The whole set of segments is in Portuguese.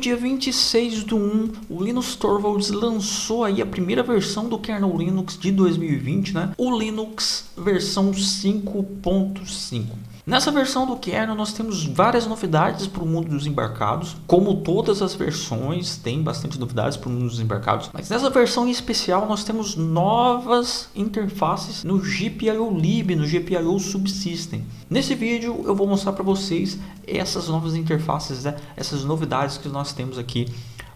dia 26/1, o Linus Torvalds lançou aí a primeira versão do kernel Linux de 2020, né? O Linux versão 5.5. Nessa versão do kernel nós temos várias novidades para o mundo dos embarcados. Como todas as versões, tem bastante novidades para o mundo dos embarcados. Mas nessa versão em especial nós temos novas interfaces no GPIO-lib, no GPIO Subsystem. Nesse vídeo eu vou mostrar para vocês essas novas interfaces, né? Essas novidades que nós temos aqui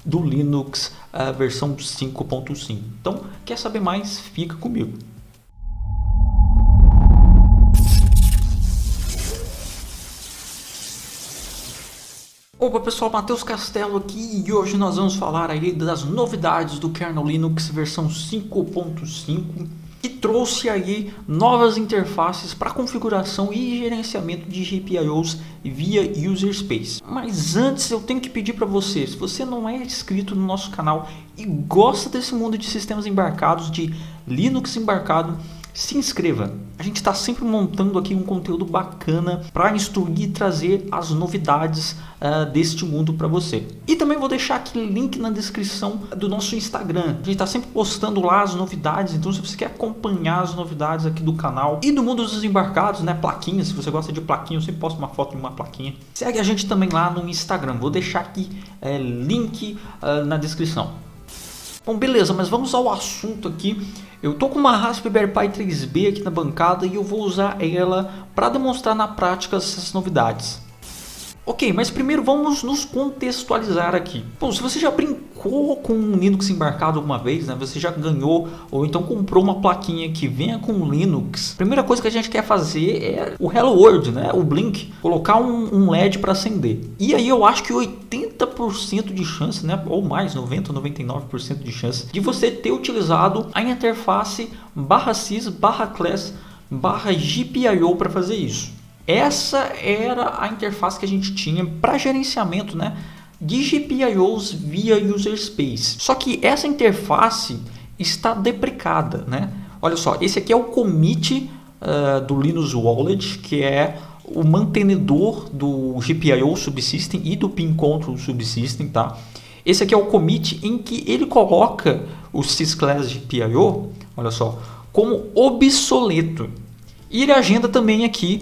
do Linux versão 5.5. Então, quer saber mais? Fica comigo. Opa pessoal, Matheus Castelo aqui e hoje nós vamos falar aí das novidades do kernel Linux versão 5.5 que trouxe aí novas interfaces para configuração e gerenciamento de GPIOs via User Space. Mas antes eu tenho que pedir para você, se você não é inscrito no nosso canal e gosta desse mundo de sistemas embarcados, de Linux embarcado, se inscreva. A gente está sempre montando aqui um conteúdo bacana para instruir e trazer as novidades deste mundo para você. E também vou deixar aqui o link na descrição do nosso Instagram. A gente está sempre postando lá as novidades, então se você quer acompanhar as novidades aqui do canal e do mundo dos embarcados, né, plaquinhas, se você gosta de plaquinha, eu sempre posto uma foto de uma plaquinha. Segue a gente também lá no Instagram. Vou deixar aqui link na descrição. Bom, beleza, mas vamos ao assunto aqui. Eu tô com uma Raspberry Pi 3B aqui na bancada e eu vou usar ela para demonstrar na prática essas novidades. Ok, mas primeiro vamos nos contextualizar aqui. Bom, se você já brincou com um Linux embarcado alguma vez, né? Você já ganhou ou então comprou uma plaquinha que venha com o Linux. A primeira coisa que a gente quer fazer é o Hello World, né? O Blink, colocar um LED para acender. E aí eu acho que 80% de chance, né? Ou mais, 90, 99% de chance de você ter utilizado a interface /sys/class/GPIO para fazer isso. Essa era a interface que a gente tinha para gerenciamento, né, de GPIOs via User Space. Só que essa interface está deprecada, né? Olha só, esse aqui é o commit do Linus Wallet, que é o mantenedor do GPIO Subsystem e do Pin Control Subsystem, tá? Esse aqui é o commit em que ele coloca o sysclass GPIO, olha só, como obsoleto. E ele agenda também aqui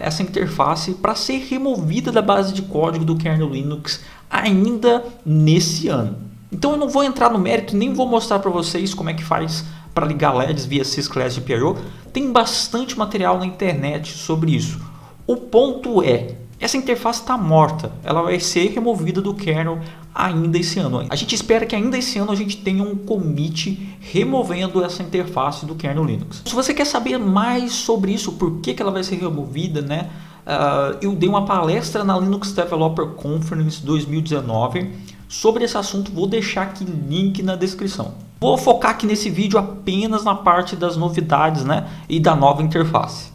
essa interface para ser removida da base de código do kernel Linux ainda nesse ano. Então eu não vou entrar no mérito, nem vou mostrar para vocês como é que faz para ligar LEDs via sysclass GPIO. Tem bastante material na internet sobre isso. O ponto é, essa interface está morta, ela vai ser removida do kernel ainda esse ano. A gente espera que ainda esse ano a gente tenha um commit removendo essa interface do kernel Linux. Se você quer saber mais sobre isso, por que ela vai ser removida, né? Eu dei uma palestra na Linux Developer Conference 2019 sobre esse assunto, vou deixar aqui link na descrição. Vou focar aqui nesse vídeo apenas na parte das novidades, né? E da nova interface.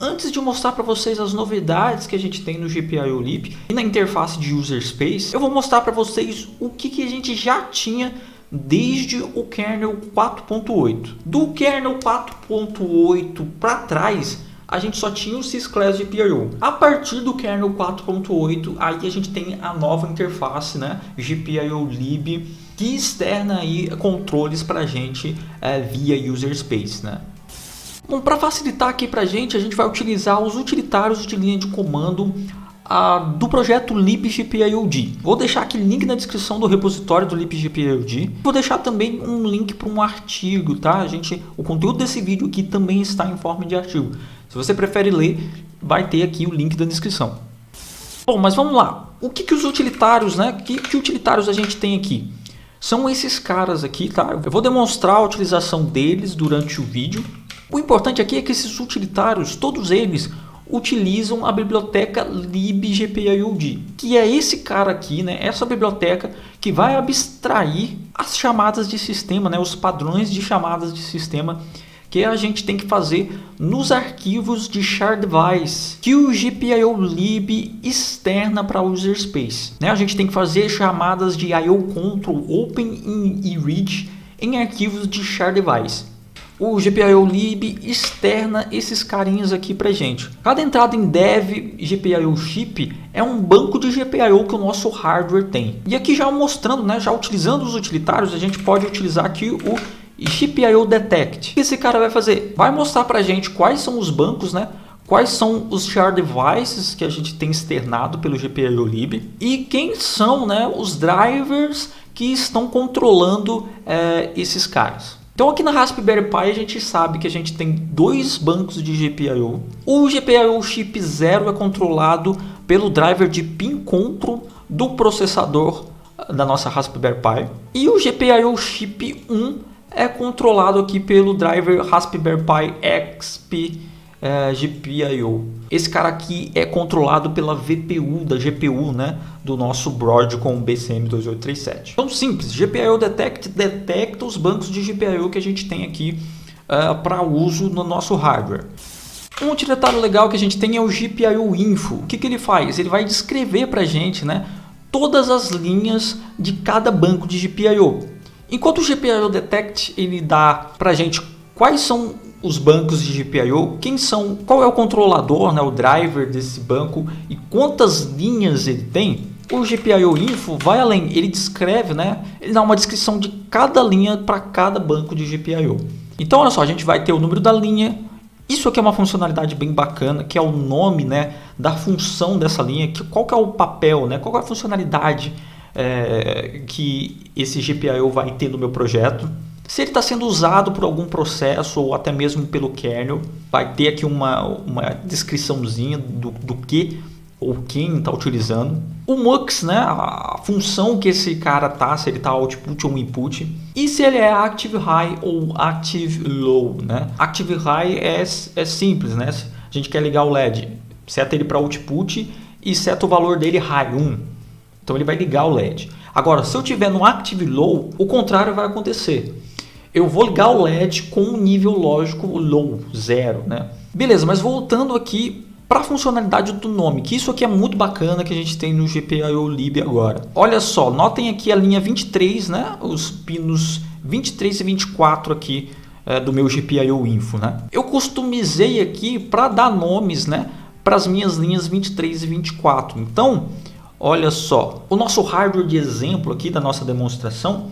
Antes de mostrar para vocês as novidades que a gente tem no GPIO-lib e na interface de User Space, eu vou mostrar para vocês o que a gente já tinha desde o kernel 4.8. Do kernel 4.8 para trás, a gente só tinha o sysclass GPIO. A partir do kernel 4.8, aí a gente tem a nova interface, né, GPIO-lib, que externa aí controles para a gente via User Space, né. Bom, para facilitar aqui para a gente vai utilizar os utilitários de linha de comando do projeto libgpiod. Vou deixar aqui link na descrição do repositório do libgpiod. Vou deixar também um link para um artigo, tá? O conteúdo desse vídeo aqui também está em forma de artigo. Se você prefere ler, vai ter aqui o link da descrição. Bom, mas vamos lá. O que os utilitários, né? Que utilitários a gente tem aqui? São esses caras aqui, tá? Eu vou demonstrar a utilização deles durante o vídeo. O importante aqui é que esses utilitários, todos eles, utilizam a biblioteca libgpiod, que é esse cara aqui, né? Essa biblioteca que vai abstrair as chamadas de sistema, né? Os padrões de chamadas de sistema que a gente tem que fazer nos arquivos de shared device que o GPIO-lib externa para o User Space, né? A gente tem que fazer chamadas de IO control, open e read em arquivos de shared device. o GPIO lib externa esses carinhas aqui pra gente. Cada entrada em dev GPIO chip é um banco de GPIO que o nosso hardware tem. E aqui já mostrando, né, já utilizando os utilitários, a gente pode utilizar aqui o GPIO detect. O que esse cara vai fazer? Vai mostrar pra gente quais são os bancos, né? Quais são os shared devices que a gente tem externado pelo GPIO lib e quem são, né, os drivers que estão controlando esses caras. Então aqui na Raspberry Pi a gente sabe que a gente tem dois bancos de GPIO. O GPIO chip 0 é controlado pelo driver de pin control do processador da nossa Raspberry Pi. E o GPIO chip 1 é controlado aqui pelo driver Raspberry Pi XP GPIO. Esse cara aqui é controlado pela VPU da GPU, né, do nosso Broadcom BCM2837. Então simples, GPIO detect detecta os bancos de GPIO que a gente tem aqui para uso no nosso hardware. Um utilitário legal que a gente tem é o GPIO info. O que ele faz? Ele vai descrever para a gente, né, todas as linhas de cada banco de GPIO. Enquanto o GPIO detect ele dá para a gente quais são os bancos de GPIO, qual é o controlador, né, o driver desse banco e quantas linhas ele tem, o GPIO info vai além, ele descreve, né, ele dá uma descrição de cada linha para cada banco de GPIO. Então olha só, a gente vai ter o número da linha, isso aqui é uma funcionalidade bem bacana, que é o nome, né, da função dessa linha, qual que é o papel, né, qual que é a funcionalidade que esse GPIO vai ter no meu projeto. Se ele está sendo usado por algum processo ou até mesmo pelo kernel, vai ter aqui uma descriçãozinha do que ou quem está utilizando. O MUX, né, a função que esse cara tá, se ele está output ou input. E se ele é active high ou active low, né? Active high é simples, né? A gente quer ligar o LED, seta ele para output e seta o valor dele high 1. Então ele vai ligar o LED. Agora, se eu tiver no active low, o contrário vai acontecer. Eu vou ligar o LED com um nível lógico low, 0, né? Beleza, mas voltando aqui para a funcionalidade do nome, que isso aqui é muito bacana que a gente tem no GPIO lib agora. Olha só, notem aqui a linha 23, né? Os pinos 23 e 24 aqui do meu GPIO info, né? Eu customizei aqui para dar nomes, né, para as minhas linhas 23 e 24. Então, olha só, o nosso hardware de exemplo aqui da nossa demonstração,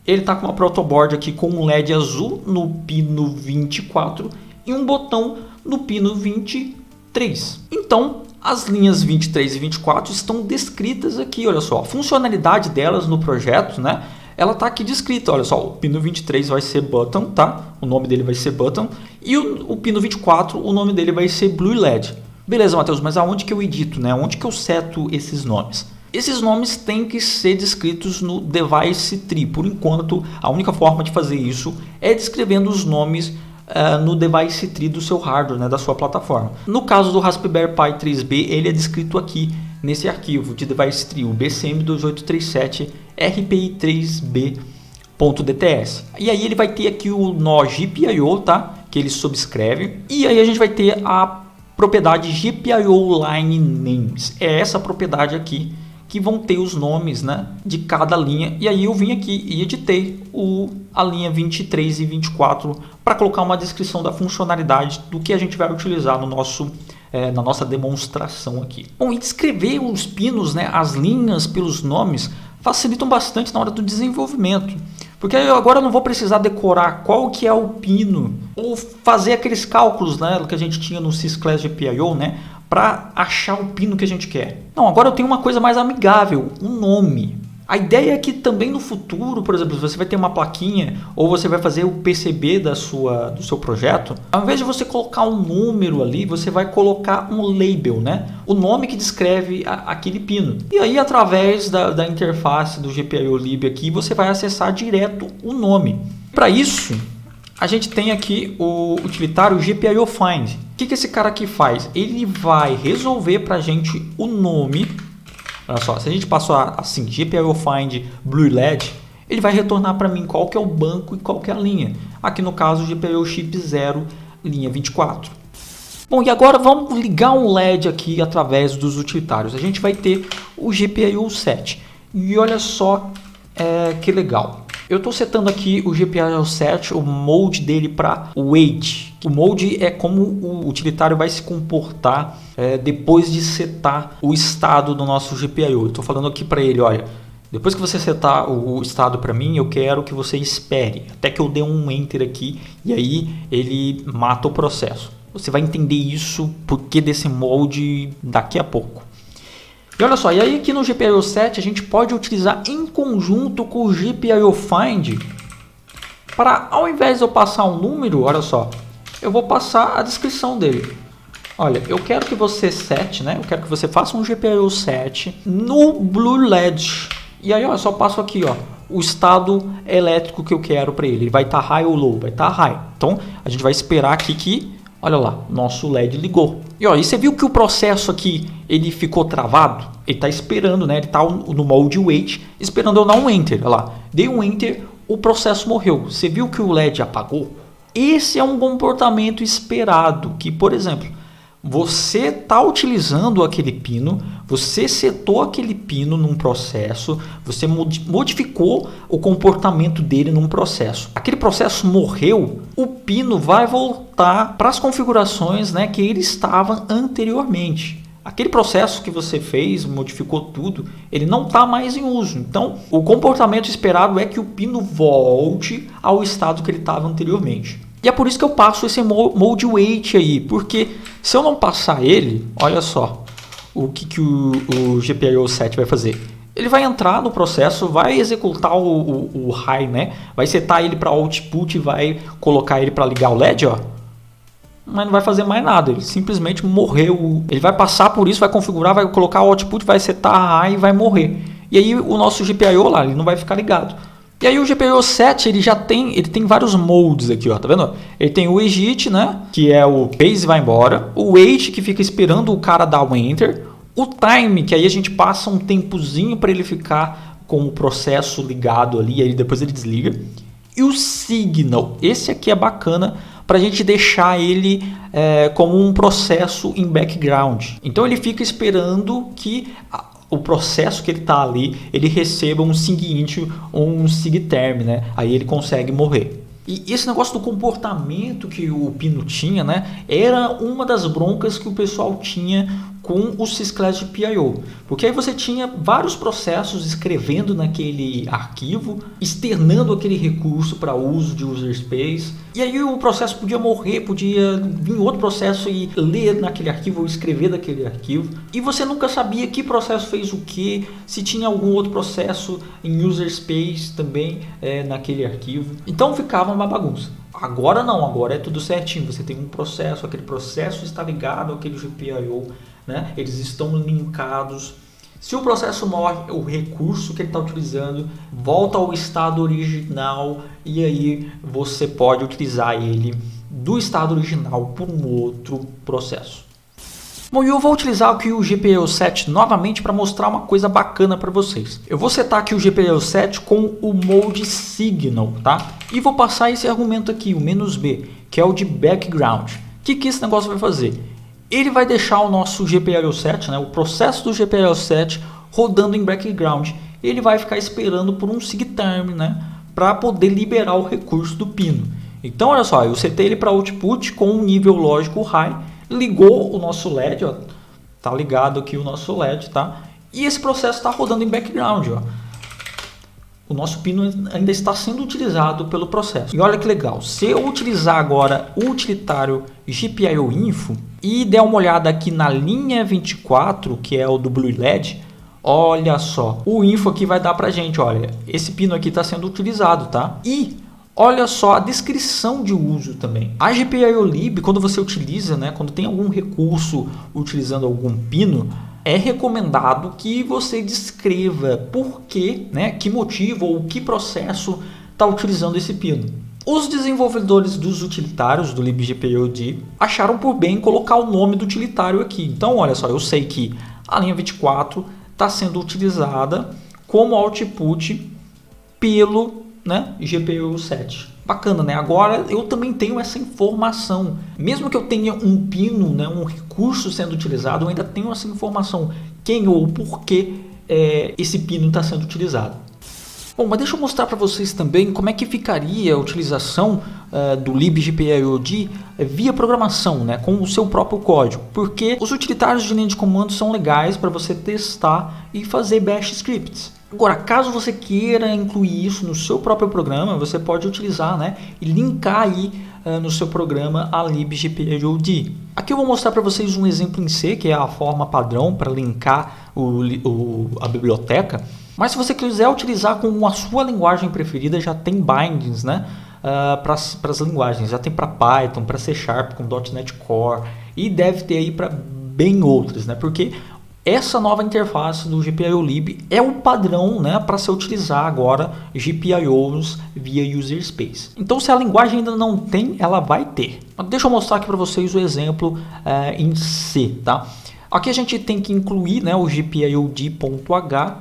ele está com uma protoboard aqui com um LED azul no pino 24 e um botão no pino 23. Então, as linhas 23 e 24 estão descritas aqui, olha só. A funcionalidade delas no projeto, né? Ela está aqui descrita, olha só. O pino 23 vai ser button, tá? O nome dele vai ser button. E o pino 24, o nome dele vai ser blue LED. Beleza, Matheus, mas aonde que eu edito, né? Onde que eu seto esses nomes? Esses nomes têm que ser descritos no device tree. Por enquanto, a única forma de fazer isso é descrevendo os nomes no device tree do seu hardware, né, da sua plataforma. No caso do Raspberry Pi 3B, ele é descrito aqui nesse arquivo de device tree, o BCM2837 RPI3B.dts. E aí ele vai ter aqui o nó GPIO, tá? Que ele subscreve. E aí a gente vai ter a propriedade GPIO Line Names. É essa propriedade aqui que vão ter os nomes, né, de cada linha. E aí eu vim aqui e editei a linha 23 e 24 para colocar uma descrição da funcionalidade do que a gente vai utilizar no na nossa demonstração aqui. Bom, e descrever os pinos, né, as linhas pelos nomes, facilitam bastante na hora do desenvolvimento. Porque agora eu não vou precisar decorar qual que é o pino ou fazer aqueles cálculos, né, que a gente tinha no Sysclass GPIO, né, para achar o pino que a gente quer. Não, agora eu tenho uma coisa mais amigável, um nome. A ideia é que também no futuro, por exemplo, você vai ter uma plaquinha ou você vai fazer o PCB do seu projeto, ao invés de você colocar um número ali, você vai colocar um label, né? O nome que descreve aquele pino. E aí, através da interface do GPIO lib aqui, você vai acessar direto o nome. Para isso, a gente tem aqui o utilitário GPIO Find. O que esse cara aqui faz? Ele vai resolver para a gente o nome. Olha só, se a gente passar assim, GPIO Find Blue LED, ele vai retornar para mim qual que é o banco e qual que é a linha. Aqui no caso, GPIO Chip 0, linha 24. Bom, e agora vamos ligar um LED aqui através dos utilitários. A gente vai ter o GPIO 7. E olha só que legal. Eu estou setando aqui o GPIO 7, o mode dele para wait. O mode é como o utilitário vai se comportar depois de setar o estado do nosso GPIO. Eu estou falando aqui para ele, olha, depois que você setar o estado para mim, eu quero que você espere até que eu dê um enter aqui e aí ele mata o processo. Você vai entender isso, porque desse molde daqui a pouco. E olha só, e aí aqui no GPIO 7 a gente pode utilizar em conjunto com o GPIO Find para, ao invés de eu passar um número, olha só, eu vou passar a descrição dele. Olha, eu quero que você sete, né? Eu quero que você faça um GPIO 7 no Blue LED. E aí, ó, eu só passo aqui, ó, o estado elétrico que eu quero para ele. Ele vai estar high ou low? Vai estar high. Então, a gente vai esperar aqui que, olha lá, nosso LED ligou. E ó, e você viu que o processo aqui, ele ficou travado? Ele está esperando, né? Ele está no mode wait, esperando eu dar um enter. Olha lá, dei um enter, o processo morreu. Você viu que o LED apagou? Esse é um comportamento esperado, que, por exemplo, você está utilizando aquele pino, você setou aquele pino num processo, você modificou o comportamento dele num processo. Aquele processo morreu, o pino vai voltar para as configurações, né, que ele estava anteriormente. Aquele processo que você fez, modificou tudo, ele não está mais em uso. Então, o comportamento esperado é que o pino volte ao estado que ele estava anteriormente. E é por isso que eu passo esse mode wait aí, porque se eu não passar ele, olha só o que o GPIO 7 vai fazer. Ele vai entrar no processo, vai executar o high, né? Vai setar ele para output e vai colocar ele para ligar o LED, ó. Mas não vai fazer mais nada, ele simplesmente morreu. Ele vai passar por isso, vai configurar, vai colocar o output, vai setar a high e vai morrer. E aí o nosso GPIO lá, ele não vai ficar ligado. E aí o GPIO 7, ele tem vários modes aqui, ó, tá vendo? Ele tem o exit, né, que é o pace vai embora, o wait, que fica esperando o cara dar o enter, o time, que aí a gente passa um tempozinho para ele ficar com o processo ligado ali, aí depois ele desliga, e o signal, esse aqui é bacana para a gente deixar ele como um processo em background. Então ele fica esperando que o processo que ele está ali, ele receba um SIG-int ou um SIG-term, né? Aí ele consegue morrer. E esse negócio do comportamento que o pino tinha, né? Era uma das broncas que o pessoal tinha com o sysclass GPIO. Porque aí você tinha vários processos escrevendo naquele arquivo, externando aquele recurso para uso de user space. E aí o processo podia morrer, podia vir outro processo e ler naquele arquivo ou escrever daquele arquivo. E você nunca sabia que processo fez o que, se tinha algum outro processo em user space também naquele arquivo. Então ficava uma bagunça. Agora não, agora é tudo certinho. Você tem um processo, aquele processo está ligado àquele GPIO, né? Eles estão linkados. Se o processo morre, o recurso que ele está utilizando volta ao estado original e aí você pode utilizar ele do estado original por um outro processo. Bom, e eu vou utilizar aqui o GPIO 7 novamente para mostrar uma coisa bacana para vocês. Eu vou setar aqui o GPIO 7 com o mode signal, tá? E vou passar esse argumento aqui, o "-b", que é o de background. O que esse negócio vai fazer? Ele vai deixar o nosso GPIO 7, né, o processo do GPIO 7 rodando em background. Ele vai ficar esperando por um SIG-term, né, para poder liberar o recurso do pino. Então, olha só, eu setei ele para output com um nível lógico high, ligou o nosso LED, ó, tá ligado aqui o nosso LED, tá? E esse processo está rodando em background, ó. O nosso pino ainda está sendo utilizado pelo processo. E olha que legal, se eu utilizar agora o utilitário GPIO Info e der uma olhada aqui na linha 24, que é o do Blue LED, olha só, o info aqui vai dar pra gente, olha, esse pino aqui está sendo utilizado, tá? E olha só a descrição de uso também. A GPIO Lib, quando você utiliza, né, quando tem algum recurso utilizando algum pino, é recomendado que você descreva por que, né, que motivo ou que processo está utilizando esse pino. Os desenvolvedores dos utilitários do libgpio-d acharam por bem colocar o nome do utilitário aqui. Então, olha só, eu sei que a linha 24 está sendo utilizada como output pelo, né, GPIO 7. Bacana, né? Agora eu também tenho essa informação. Mesmo que eu tenha um pino, né, um recurso sendo utilizado, eu ainda tenho essa informação. Quem ou por que esse pino está sendo utilizado. Bom, mas deixa eu mostrar para vocês também como é que ficaria a utilização do libgpiod via programação, né, com o seu próprio código. Porque os utilitários de linha de comando são legais para você testar e fazer bash scripts. Agora, caso você queira incluir isso no seu próprio programa, você pode utilizar, né, e linkar aí no seu programa a libgpiod. Aqui eu vou mostrar para vocês um exemplo em C, que é a forma padrão para linkar a biblioteca. Mas se você quiser utilizar com a sua linguagem preferida, já tem bindings, né, para as linguagens. Já tem para Python, para C# com .NET Core e deve ter aí para bem outras, né, porque essa nova interface do GPIO-lib é o padrão, né, para se utilizar agora GPIOs via user space. Então, se a linguagem ainda não tem, ela vai ter. Deixa eu mostrar aqui para vocês o exemplo em C, tá? Aqui a gente tem que incluir, né, o gpiod.h,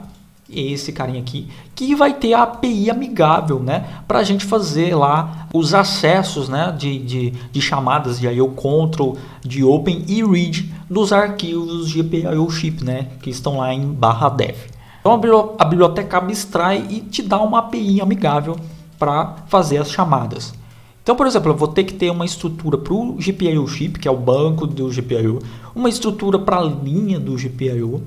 esse carinha aqui, que vai ter a API amigável, né, para a gente fazer lá os acessos, né, de chamadas de IO control, de open e read dos arquivos GPIO ship, né, que estão lá em /dev. Então a biblioteca abstrai e te dá uma API amigável para fazer as chamadas. Então, por exemplo, eu vou ter que ter uma estrutura para o GPIO ship, que é o banco do GPIO, uma estrutura para a linha do GPIO.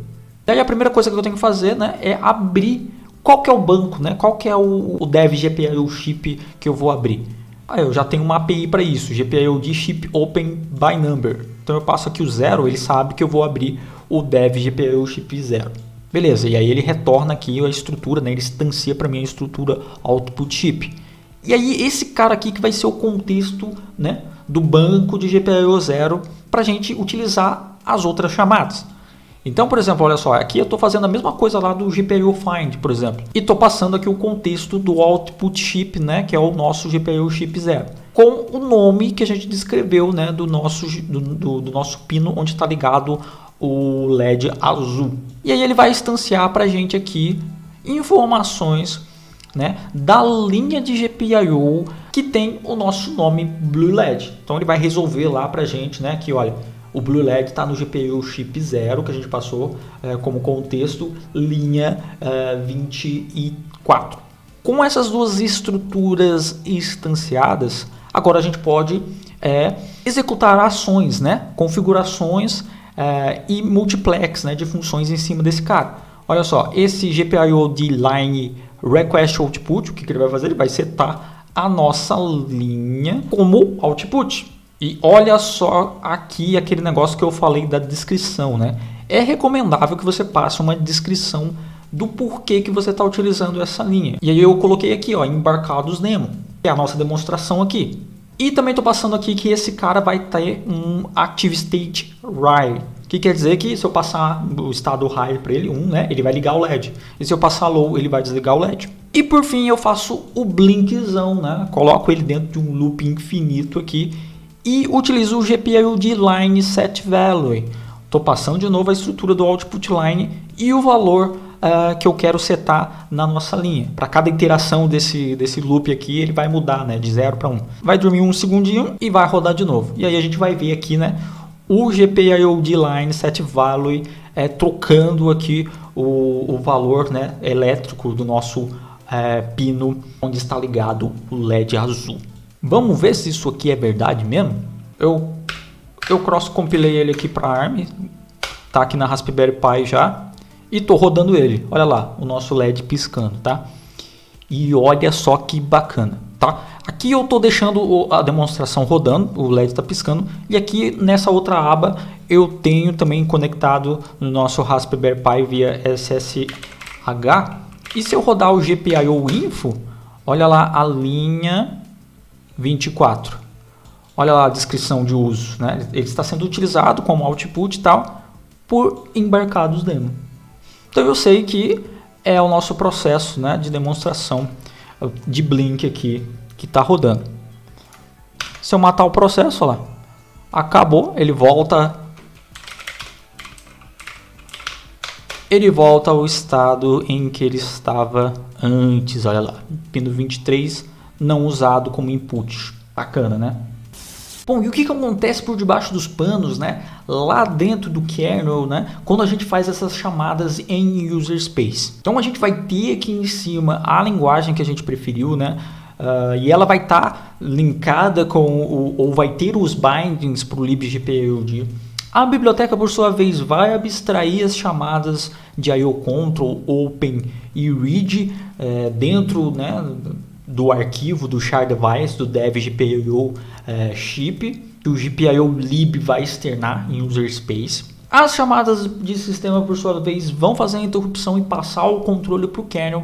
Daí a primeira coisa que eu tenho que fazer, né, é abrir qual que é o banco, né, qual que é o dev GPIO ship que eu vou abrir. Aí eu já tenho uma API para isso, GPIO ship open by number. Então eu passo aqui o 0, ele sabe que eu vou abrir o dev GPIO ship 0. Beleza, e aí ele retorna aqui a estrutura, né, ele instancia para mim a estrutura output ship. E aí esse cara aqui que vai ser o contexto, né, do banco de GPIO 0 para a gente utilizar as outras chamadas. Então, por exemplo, olha só, aqui eu estou fazendo a mesma coisa lá do GPIO find, por exemplo, e estou passando aqui o contexto do output ship, né, que é o nosso GPIO ship 0, com o nome que a gente descreveu, né, do nosso pino onde está ligado o LED azul. E aí ele vai instanciar para a gente aqui informações, né, da linha de GPIO que tem o nosso nome Blue LED. Então ele vai resolver lá para a gente, né, que olha, o Blue LED está no GPIO chip 0, que a gente passou como contexto, linha 24. Com essas duas estruturas instanciadas, agora a gente pode executar ações, né, configurações e multiplex, né, de funções em cima desse cara. Olha só, esse GPIO de line request output, o que ele vai fazer? Ele vai setar a nossa linha como output. E olha só aqui aquele negócio que eu falei da descrição, né? É recomendável que você passe uma descrição do porquê que você está utilizando essa linha. E aí eu coloquei aqui, ó, embarcados demo, que é a nossa demonstração aqui. E também estou passando aqui que esse cara vai ter um active state high, que quer dizer que se eu passar o estado high para ele, 1, né, ele vai ligar o LED. E se eu passar low, ele vai desligar o LED. E por fim eu faço o blinkzão, né? Coloco ele dentro de um loop infinito aqui. E utilizo o GPIO de line set value. Estou passando de novo a estrutura do output line e o valor que eu quero setar na nossa linha. Para cada iteração desse loop aqui, ele vai mudar, né, de 0 para 1. Vai dormir um segundinho e vai rodar de novo. E aí a gente vai ver aqui, né, o GPIO de line set value trocando aqui o valor, né, elétrico do nosso pino onde está ligado o LED azul. Vamos ver se isso aqui é verdade mesmo. Eu cross-compilei ele aqui para ARM. Tá aqui na Raspberry Pi já. E tô rodando ele. Olha lá, o nosso LED piscando, tá? E olha só que bacana, tá? Aqui eu tô deixando a demonstração rodando. O LED está piscando. E aqui nessa outra aba eu tenho também conectado no nosso Raspberry Pi via SSH. E se eu rodar o GPIO info, olha lá a linha 24. Olha lá a descrição de uso, né? Ele está sendo utilizado como output e tal por embarcados demo. Então eu sei que é o nosso processo, né, de demonstração de Blink aqui que está rodando. Se eu matar o processo, olha lá, acabou, ele volta ao estado em que ele estava antes. Olha lá, pino 23 não usado como input. Bacana, né? Bom, e o que acontece por debaixo dos panos, né? Lá dentro do kernel, né? Quando a gente faz essas chamadas em user space. Então a gente vai ter aqui em cima a linguagem que a gente preferiu, né? E ela vai estar linkada com ou vai ter os bindings para o libgpld. A biblioteca, por sua vez, vai abstrair as chamadas de IO control, open e read dentro, né, do arquivo do char device do dev GPIO chip, que o GPIO lib vai externar em user space. As chamadas de sistema, por sua vez, vão fazer a interrupção e passar o controle para o kernel.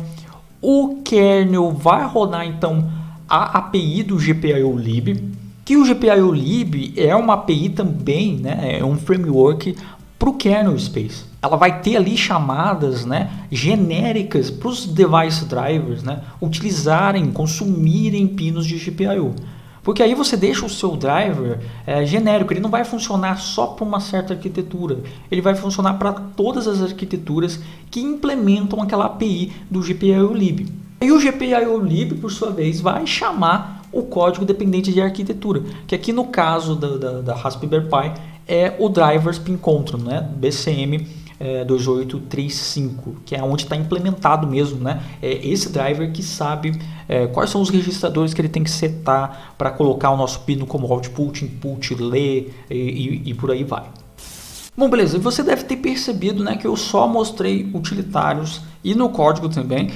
O kernel vai rodar então a API do GPIO lib, que o GPIO lib é uma API também, né, é um framework para o kernel space. Ela vai ter ali chamadas, né, genéricas para os device drivers, né, utilizarem, consumirem pinos de GPIO. Porque aí você deixa o seu driver genérico, ele não vai funcionar só para uma certa arquitetura, ele vai funcionar para todas as arquiteturas que implementam aquela API do GPIO lib. E o GPIO lib, por sua vez, vai chamar o código dependente de arquitetura, que aqui no caso da Raspberry Pi é o driver spin control, né, BCM 2835, que é onde está implementado mesmo, né? É esse driver que sabe quais são os registradores que ele tem que setar para colocar o nosso pino como output, input, ler e por aí vai. Bom, beleza, e você deve ter percebido, né, que eu só mostrei utilitários e no código também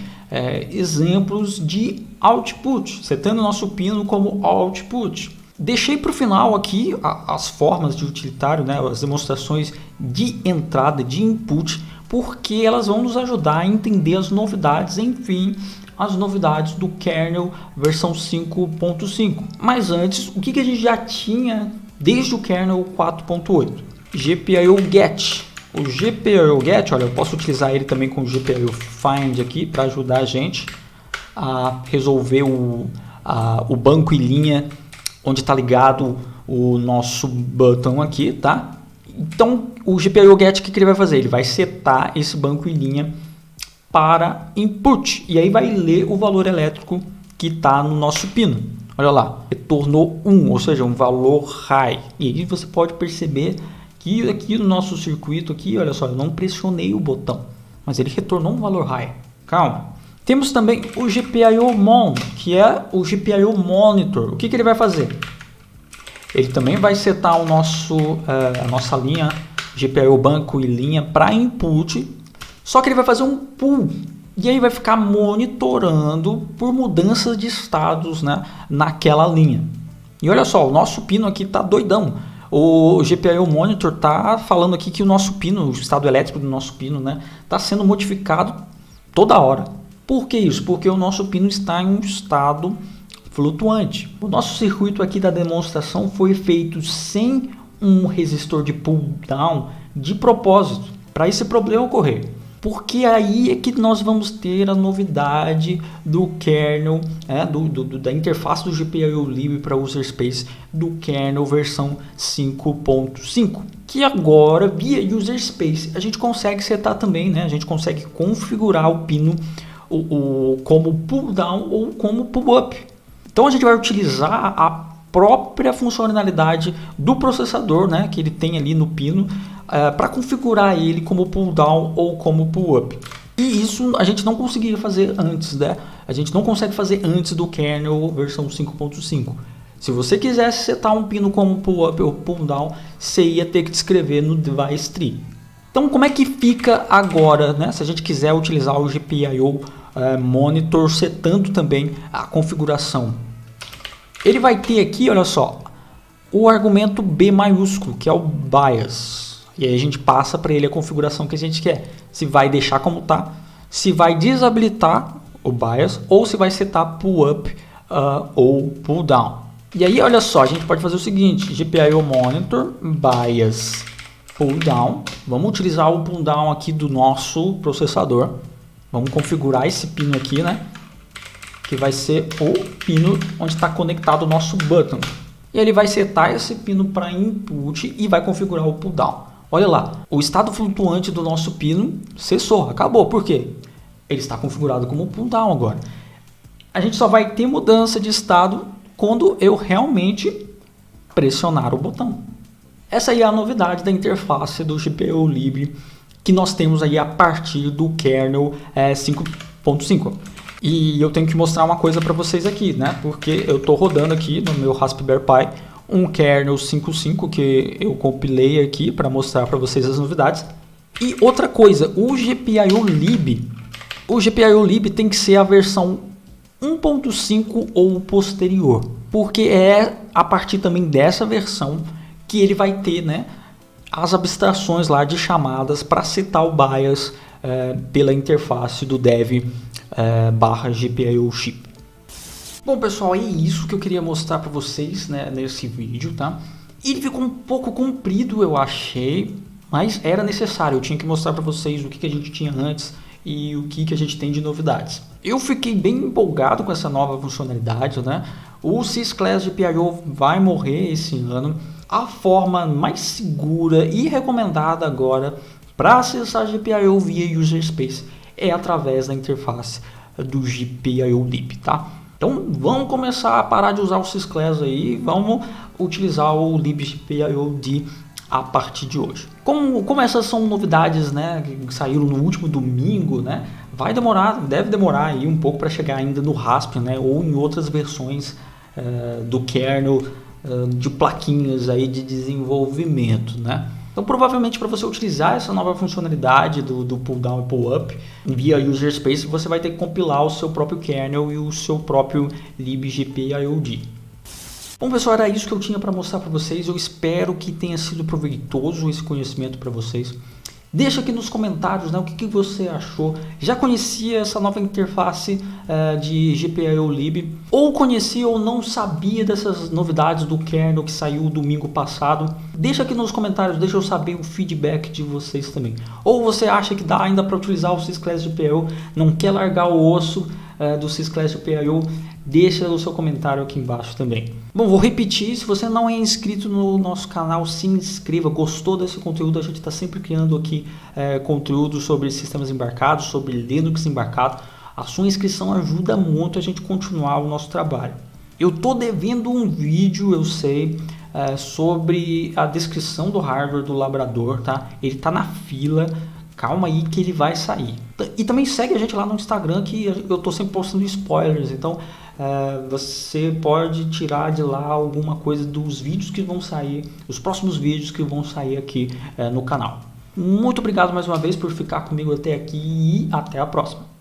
exemplos de output, setando o nosso pino como output. Deixei para o final aqui as formas de utilitário, né, as demonstrações de entrada, de input, porque elas vão nos ajudar a entender as novidades, enfim, as novidades do kernel versão 5.5. Mas antes, o que a gente já tinha desde o kernel 4.8? GPIO GET. O GPIO GET, olha, eu posso utilizar ele também com o GPIO Find aqui para ajudar a gente a resolver o banco e linha onde está ligado o nosso botão aqui, tá? Então, o GPIO GET, o que ele vai fazer? Ele vai setar esse banco em linha para input, e aí vai ler o valor elétrico que está no nosso pino. Olha lá, retornou 1, ou seja, um valor high. E aí você pode perceber que aqui no nosso circuito, aqui, olha só, eu não pressionei o botão, mas ele retornou um valor high. Calma. Temos também o GPIO Mon, que é o GPIO Monitor. O que ele vai fazer? Ele também vai setar a nossa linha GPIO banco e linha para input, só que ele vai fazer um pull e aí vai ficar monitorando por mudanças de estados, né, naquela linha. E olha só, o nosso pino aqui está doidão. O GPIO Monitor está falando aqui que o nosso pino, o estado elétrico do nosso pino, né, está sendo modificado toda hora. Por que isso? Porque o nosso pino está em um estado flutuante. O nosso circuito aqui da demonstração foi feito sem um resistor de pull down de propósito, para esse problema ocorrer. Porque aí é que nós vamos ter a novidade do kernel, da interface do GPIO lib para user space do kernel versão 5.5. Que agora, via user space, a gente consegue setar também, né? A gente consegue configurar o pino como pull down ou como pull up. Então a gente vai utilizar a própria funcionalidade do processador, né, que ele tem ali no pino, para configurar ele como pull down ou como pull up. E isso a gente não conseguia fazer antes, né? A gente não consegue fazer antes do kernel versão 5.5. Se você quisesse setar um pino como pull up ou pull down, você ia ter que descrever no device tree. Então como é que fica agora, né, se a gente quiser utilizar o GPIO Monitor setando também a configuração? Ele vai ter aqui, olha só, o argumento B maiúsculo, que é o BIAS. E aí a gente passa para ele a configuração que a gente quer. Se vai deixar como está, se vai desabilitar o BIAS ou se vai setar pull up ou pull down. E aí, olha só, a gente pode fazer o seguinte: GPIO Monitor, BIAS, pull down. Vamos utilizar o pull down aqui do nosso processador. Vamos configurar esse pino aqui, né? Que vai ser o pino onde está conectado o nosso button. E ele vai setar esse pino para input e vai configurar o pull down. Olha lá, o estado flutuante do nosso pino cessou, acabou. Por quê? Ele está configurado como pull down agora. A gente só vai ter mudança de estado quando eu realmente pressionar o botão. Essa aí é a novidade da interface do GPIO-lib que nós temos aí a partir do kernel 5.5. E eu tenho que mostrar uma coisa para vocês aqui, né? Porque eu estou rodando aqui no meu Raspberry Pi um kernel 5.5 que eu compilei aqui para mostrar para vocês as novidades. E outra coisa, o GPIO-lib tem que ser a versão 1.5 ou posterior, porque é a partir também dessa versão que ele vai ter, né, as abstrações lá de chamadas para setar o BIOS pela interface do dev /GPIO chip. Bom pessoal, é isso que eu queria mostrar para vocês, né, nesse vídeo, tá? Ele ficou um pouco comprido, eu achei, mas era necessário. Eu tinha que mostrar para vocês o que a gente tinha antes e o que a gente tem de novidades. Eu fiquei bem empolgado com essa nova funcionalidade, né? O Sysclass GPIO vai morrer esse ano. A forma mais segura e recomendada agora para acessar GPIO via User Space é através da interface do GPIO-lib, tá? Então vamos começar a parar de usar o Sysclass aí, vamos utilizar o libgpio-d a partir de hoje. Como essas são novidades, né, que saíram no último domingo, né, deve demorar aí um pouco para chegar ainda no Raspbian, né, ou em outras versões do kernel de plaquinhas aí de desenvolvimento, né. Então provavelmente para você utilizar essa nova funcionalidade do pull down e pull up via User Space, você vai ter que compilar o seu próprio kernel e o seu próprio libgpio-d. Bom pessoal, era isso que eu tinha para mostrar para vocês. Eu espero que tenha sido proveitoso esse conhecimento para vocês. Deixa aqui nos comentários, né, o que você achou. Já conhecia essa nova interface de GPIO-lib? Ou conhecia ou não sabia dessas novidades do kernel que saiu domingo passado? Deixa aqui nos comentários, deixa eu saber o feedback de vocês também. Ou você acha que dá ainda para utilizar o Sysclass GPIO, não quer largar o osso do Sysclass GPIO? Deixa o seu comentário aqui embaixo também. Bom, vou repetir, se você não é inscrito no nosso canal, se inscreva. Gostou desse conteúdo? A gente está sempre criando aqui conteúdo sobre sistemas embarcados, sobre Linux embarcado. A sua inscrição ajuda muito a gente continuar o nosso trabalho. Eu estou devendo um vídeo, eu sei, sobre a descrição do hardware do Labrador, tá? Ele está na fila. Calma aí que ele vai sair. E também segue a gente lá no Instagram, que eu estou sempre postando spoilers, então você pode tirar de lá alguma coisa dos vídeos que vão sair, os próximos vídeos que vão sair aqui no canal. Muito obrigado mais uma vez por ficar comigo até aqui e até a próxima.